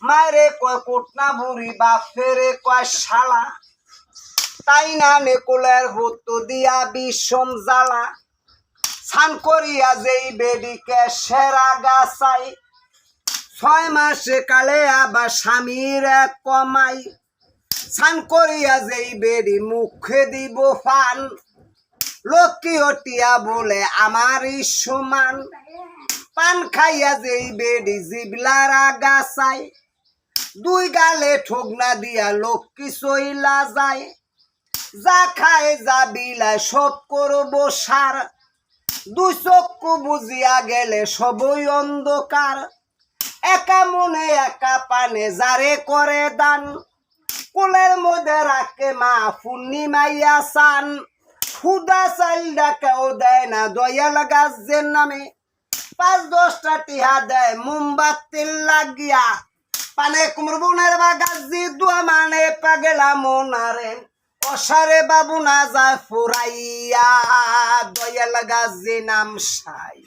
মায়েরে কয় কোটনা বুড়ি বাপেরে কয় শালা তাই না নেকুলের হতো দিয়া বিষম জ্বালা স্নান করিয়া যেই বেডিকে সেরা গাছাই 6 মাসে কালে আবার স্বামীর কমাই স্নান করিয়া যেই বেডি মুখে দিব ফান লক্ষ্মী হটিয়া বলে আমারই সমান পান খাইয়া যেই বেডি জিবলারা গাছাই 2 গালে ঠোকনা দিয়া লক্ষ্মী চইলা যায় যা খায় যা বিলায় সব করবো সার 2 চক্ষু বুঝিয়া গেলে সবই অন্ধকার একা মনে একা পানে যারে করে দান কোলের মধ্যে রাখে মা পূর্ণিমাইয়া চান খুদা চাইল ডাকাও দেয় না দয়াল গাছের নামে 5-10টা টিহা দেয় মোমবাতির লাগিয়া পানে কুমড় বোনের বাগাজি দুয়া মানে পাগেলা মনারে অসারে বাবু না যায় ফুরাইয়া দয়াল গাছে নাম সাই।